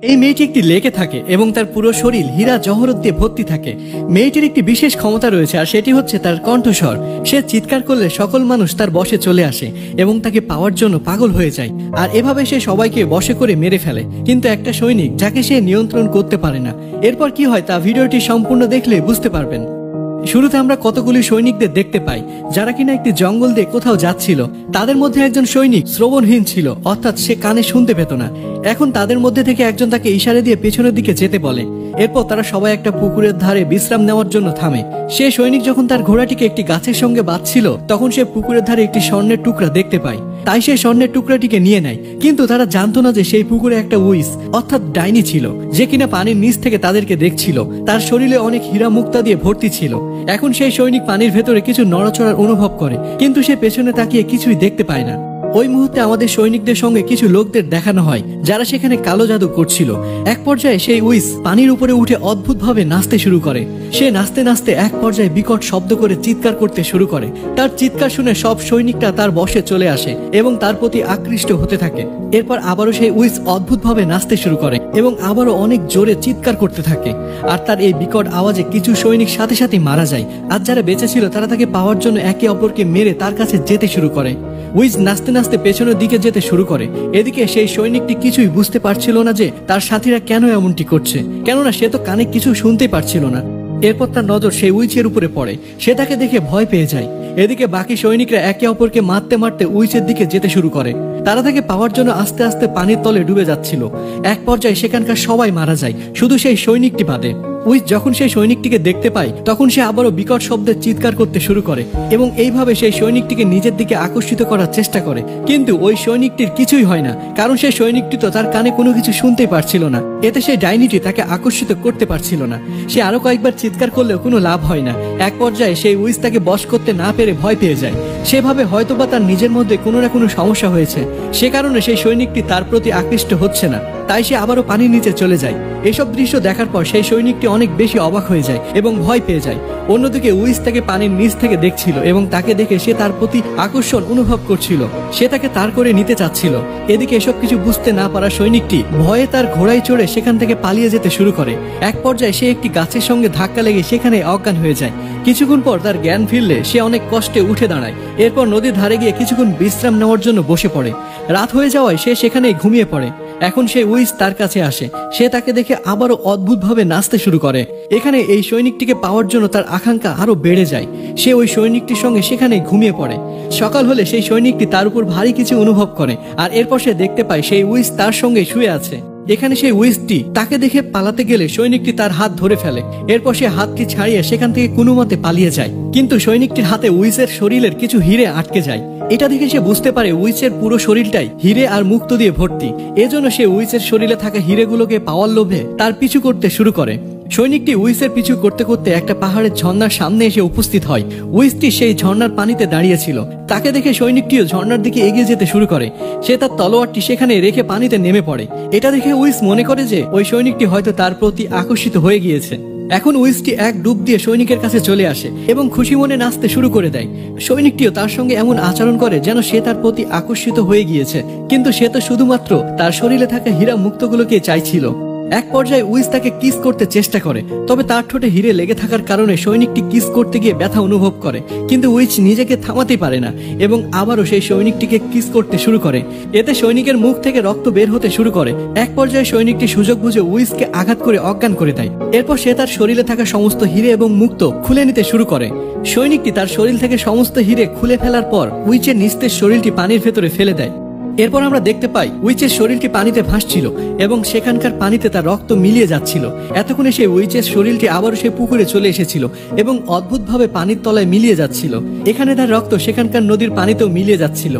এই মেয়েটি একটি লেকে থাকে এবং তার পুরো শরীর হীরা জহরত দিয়ে ভর্তি থাকে। মেয়েটির একটি বিশেষ ক্ষমতা রয়েছে, আর সেটি হচ্ছে তার কণ্ঠস্বর। সে চিৎকার করলে সকল মানুষ তার বশে চলে আসে এবং তাকে পাওয়ার জন্য পাগল হয়ে যায়, আর এভাবে সে সবাইকে বশে করে মেরে ফেলে। কিন্তু একটা সৈনিক যাকে সে নিয়ন্ত্রণ করতে পারে না। এরপর কি হয় তা ভিডিওটি সম্পূর্ণ দেখলে বুঝতে পারবেন। শুরুতে আমরা কতগুলি সৈনিকদের দেখতে পাই যারা কিনা একটি জঙ্গল দিয়ে কোথাও যাচ্ছিল। তাদের মধ্যে একজন সৈনিক শ্রবণহীন ছিল, অর্থাৎ সে কানে শুনতে পেত না। এখন তাদের মধ্যে থেকে একজন তাকে ইশারা দিয়ে পেছনের দিকে যেতে বলে। এরপর তারা সবাই একটা পুকুরের ধারে বিশ্রাম নেওয়ার জন্য থামে। সে সৈনিক যখন তার ঘোড়াটিকে একটি গাছের সঙ্গে বাঁধছিল, তখন সে পুকুরের ধারে একটি স্বর্ণের টুকরা দেখতে পায়। তাই সে স্বর্ণের টুকরাটিকে নিয়ে নেয়। কিন্তু তারা জানতো না যে সেই পুকুরে একটা উইস অর্থাৎ ডাইনি ছিল, যে কিনা পানির নিচ থেকে তাদেরকে দেখছিল। তার শরীরে অনেক হীরা মুক্তা দিয়ে ভর্তি ছিল। এখন সেই সৈনিক পানির ভেতরে কিছু নড়াচড়ার অনুভব করে, কিন্তু সে পেছনে তাকিয়ে কিছুই দেখতে পায় না। ওই মুহূর্তে আমাদের সৈনিকদের সঙ্গে কিছু লোকদের দেখানো হয় যারা সেখানে কালো জাদু করছিল। এক পর্যায়ে সেই উইস পানির উপরে উঠে অদ্ভুতভাবে নাচতে শুরু করে। সে নাচতে নাচতে এক পর্যায়ে বিকট শব্দ করে চিৎকার করতে শুরু করে। তার চিৎকার শুনে সব সৈনিকরা তার বশে চলে আসে এবং তার প্রতি আকৃষ্ট হতে থাকে। এরপর আবারও সেই উইস অদ্ভুতভাবে নাচতে শুরু করে এবং আবারও অনেক জোরে চিৎকার করতে থাকে। আর তার এই বিকট আওয়াজে কিছু সৈনিক সাথে সাথে মারা যায়, আর যারা বেঁচে ছিল তারা তাকে পাওয়ার জন্য একে অপরকে মেরে তার কাছে যেতে শুরু করে। উইস নাচতে নাচতে পেছনের দিকে যেতে শুরু করে। এদিকে সেই সৈনিকটি কিছুই বুঝতে পারছিল না যে তার সাথীরা কেন এমনটি করছে, কেননা সে তো কানে কিছু শুনতে পারছিল না। এরপর তার নজর সেই উইচের উপরে পড়ে। সে তাকে দেখে ভয় পেয়ে যায়। এদিকে বাকি সৈনিকরা একে অপরকে মারতে মারতে উইচের দিকে যেতে শুরু করে। তারা তাকে পাওয়ার জন্য আস্তে আস্তে পানির তলে ডুবে যাচ্ছিল। এক পর্যায়ে সেখানকার সবাই মারা যায়, শুধু সেই সৈনিকটি বাদে। উইচ যখন সেই সৈনিকটিকে দেখতে পায়, তখন সে আবারও বিকট শব্দে চিৎকার করতে শুরু করে এবং এইভাবে সেই সৈনিকটিকে নিজের দিকে আকর্ষিত করার চেষ্টা করে। কিন্তু ওই সৈনিকটির কিছুই হয় না, কারণ সেই সৈনিকটি তো তার কানে কোনো কিছু শুনতেই পারছিল না। এতে সেই ডাইনিটি তাকে আকর্ষিত করতে পারছিল না। সে আরো কয়েকবার চিৎকার করলেও কোনো লাভ হয় না। এক পর্যায়ে সেই উইচ তাকে বশ করতে না পেরে ভয় পেয়ে যায়। সেভাবে হয়তোবা তার নিজের মধ্যে কোনো না কোনো সমস্যা হয়েছে, সে কারণে সেই সৈনিকটি তার প্রতি আকৃষ্ট হচ্ছে না। তাই সে আবারও পানির নিচে চলে যায়। এসব দৃশ্য দেখার পর সেই সৈনিকটি অনেক বেশি অবাক হয়ে যায় এবং ভয় পেয়ে যায়। অন্যদিকে উইস তাকে পানির নিচ থেকে দেখছিল এবং তাকে দেখে সে তার প্রতি আকর্ষণ অনুভব করছিল। সে তাকে তার করে নিতে চাচ্ছিল। এদিকে এসব কিছু বুঝতে না পারা সৈনিকটি ভয়ে তার ঘোড়ায় চড়ে সেখান থেকে পালিয়ে যেতে শুরু করে। এক পর্যায়ে সে একটি গাছের সঙ্গে ধাক্কা লেগে সেখানে অজ্ঞান হয়ে যায়। কিছুক্ষণ পর তার জ্ঞান ফিরলে সে অনেক কষ্টে উঠে দাঁড়ায়। এরপর নদীর ধারে গিয়ে কিছুক্ষণ বিশ্রাম নেওয়ার জন্য বসে পড়ে। রাত হয়ে যাওয়ায় সে সেখানেই ঘুমিয়ে পড়ে। এখন সেই উইস তার কাছে আসে। সে তাকে দেখে আবারও অদ্ভুতভাবে নাচতে শুরু করে। এখানে এই সৈনিকটিকে পাওয়ার জন্য তার আকাঙ্ক্ষা আরো বেড়ে যায়। সে ওই সৈনিকটির সঙ্গে সেখানেই ঘুমিয়ে পড়ে। সকাল হলে সেই সৈনিকটি তার উপর ভারী কিছু অনুভব করে, আর এরপর সে দেখতে পায় সেই উইস তার সঙ্গে শুয়ে আছে। এখানে সেই উইসটি তাকে দেখে পালাতে গেলে সৈনিকটি তার হাত ধরে ফেলে। এরপর সে হাতটি ছাড়িয়ে সেখান থেকে কোনো মতে পালিয়ে যায়, কিন্তু সৈনিকটির হাতে উইসের শরীরের কিছু হিরে আটকে যায়। এটা দেখে সে বুঝতে পারে উইচের পুরো শরীরটাই হিরে আর মুক্ত দিয়ে ভর্তি। এজন্য সে উইচের শরীরে থাকা হিরেগুলোকে পাওয়ার লোভে তার পিছু করতে শুরু করে। সৈনিকটি উইসের পিছু করতে করতে একটা পাহাড়ের ঝর্ণার সামনে এসে উপস্থিত হয়। উইসটি সেই ঝর্ণার পানিতে দাঁড়িয়েছিল। তাকে দেখে সৈনিকটিও ঝর্ণার দিকে এগিয়ে যেতে শুরু করে। সে তার তলোয়ারটি সেখানে রেখে পানিতে নেমে পড়ে। এটা দেখে উইস মনে করে যে ওই সৈনিকটি হয়তো তার প্রতি আকর্ষিত হয়ে গিয়েছে। এখন উইসটি এক ডুব দিয়ে সৈনিকের কাছে চলে আসে এবং খুশি মনে নাচতে শুরু করে দেয়। সৈনিকটিও তার সঙ্গে এমন আচরণ করে যেন সে তার প্রতি আকর্ষিত হয়ে গিয়েছে, কিন্তু সে তো শুধুমাত্র তার শরীরে থাকা হীরা মুক্তগুলোকে চাইছিল। এক পর্যায়ে উইস তাকে কিস করতে চেষ্টা করে, তবে তার ঠোঁটে হিরে লেগে থাকার কারণে সৈনিকটি কিস করতে গিয়ে ব্যথা অনুভব করে। কিন্তু উইচ নিজেকে থামাতে পারে না এবং আবারও সেই সৈনিকটিকে কিস করতে শুরু করে। এতে সৈনিকের মুখ থেকে রক্ত বের হতে শুরু করে। এক পর্যায়ে সৈনিকটি সুযোগ বুঝে উইসকে আঘাত করে অজ্ঞান করে দেয়। এরপর সে তার শরীরে থাকা সমস্ত হিরে এবং মুক্ত খুলে নিতে শুরু করে। সৈনিকটি তার শরীর থেকে সমস্ত হিরে খুলে ফেলার পর উইচের নিস্তেজ শরীরটি পানির ভেতরে ফেলে দেয়। এরপর আমরা দেখতে পাই উইচের শরীরটি পানিতে ভাসছিল এবং সেখানকার পানিতে তার রক্ত মিলিয়ে যাচ্ছিল। এতক্ষণে সেই উইচের শরীরটি আবারও সেই পুকুরে চলে এসেছিল এবং অদ্ভুতভাবে পানির তলায় মিলিয়ে যাচ্ছিল। এখানে তার রক্ত সেখানকার নদীর পানিতেও মিলিয়ে যাচ্ছিল।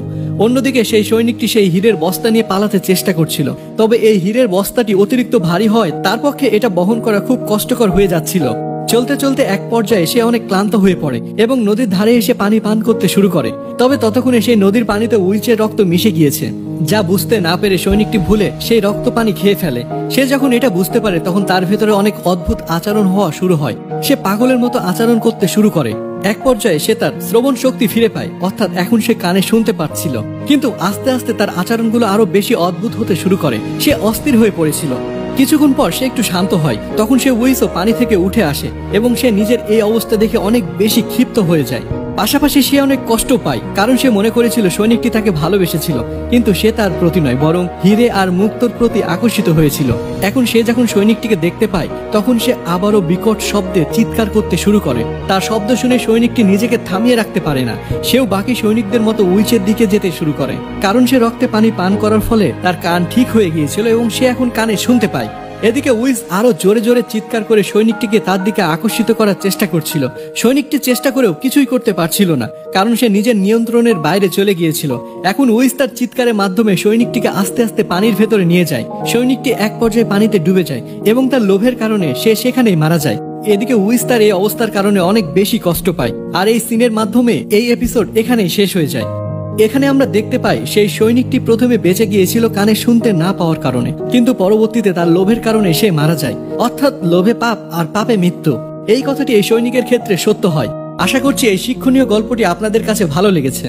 অন্যদিকে সেই সৈনিকটি সেই হীরের বস্তা নিয়ে পালাতে চেষ্টা করছিল, তবে এই হীরের বস্তাটি অতিরিক্ত ভারী হয় তার পক্ষে এটা বহন করা খুব কষ্টকর হয়ে যাচ্ছিল। চলতে চলতে এক পর্যায়ে সে অনেক ক্লান্ত হয়ে পড়ে এবং নদীর ধারে এসে পানি পান করতে শুরু করে। তবে ততক্ষণে সেই নদীর পানিতে উইচের রক্ত মিশে গিয়েছে, যা বুঝতে না পেরে সৈনিকটি ভুলে সেই রক্ত পানি খেয়ে ফেলে। সে যখন এটা বুঝতে পারে তখন তার ভেতরে অনেক অদ্ভুত আচরণ হওয়া শুরু হয়। সে পাগলের মতো আচরণ করতে শুরু করে। এক পর্যায়ে সে তার শ্রবণ শক্তি ফিরে পায়, অর্থাৎ এখন সে কানে শুনতে পাচ্ছিল। কিন্তু আস্তে আস্তে তার আচরণগুলো আরো বেশি অদ্ভুত হতে শুরু করে। সে অস্থির হয়ে পড়েছিল। কিছুক্ষণ পর সে একটু শান্ত হয়। তখন সে উইসও পানি থেকে উঠে আসে এবং সে নিজের এই অবস্থা দেখে অনেক বেশি ক্ষিপ্ত হয়ে যায়। পাশাপাশি সে অনেক কষ্ট পায়, কারণ সে মনে করেছিল সৈনিকটি তাকে ভালোবেসেছিল, কিন্তু সে তার প্রতি নয় বরং হিরে আর মুক্তোর প্রতি আকর্ষিত হয়েছিল। এখন সে যখন সৈনিকটিকে দেখতে পায় তখন সে আবারও বিকট শব্দে চিৎকার করতে শুরু করে। তার শব্দ শুনে সৈনিকটি নিজেকে থামিয়ে রাখতে পারে না, সেও বাকি সৈনিকদের মতো উইচের দিকে যেতে শুরু করে। কারণ সে রক্তে পানি পান করার ফলে তার কান ঠিক হয়ে গিয়েছিল এবং সে এখন কানে শুনতে পায়। এদিকে উইজ আরো জোরে জোরে চিৎকার করে সৈনিকটিকে তার দিকে আকর্ষিত করার চেষ্টা করছিল। সৈনিকটি চেষ্টা করেও কিছুই করতে পারছিল না, কারণ সে নিজের নিয়ন্ত্রণের বাইরে চলে গিয়েছিল। এখন উইজ তার চিৎকারের মাধ্যমে সৈনিকটিকে আস্তে আস্তে পানির ভেতরে নিয়ে যায়। সৈনিকটি এক পর্যায়ে পানিতে ডুবে যায় এবং তার লোভের কারণে সে সেখানেই মারা যায়। এদিকে উইজ তার এই অবস্থার কারণে অনেক বেশি কষ্ট পায়। আর এই সিনের মাধ্যমে এই এপিসোড এখানেই শেষ হয়ে যায়। এখানে আমরা দেখতে পাই সেই সৈনিকটি প্রথমে বেঁচে গিয়েছিল কানে শুনতে না পাওয়ার কারণে, কিন্তু পরবর্তীতে তার লোভের কারণে সে মারা যায়। অর্থাৎ লোভে পাপ আর পাপে মৃত্যু, এই কথাটি এই সৈনিকের ক্ষেত্রে সত্য হয়। আশা করছি এই শিক্ষণীয় গল্পটি আপনাদের কাছে ভালো লেগেছে।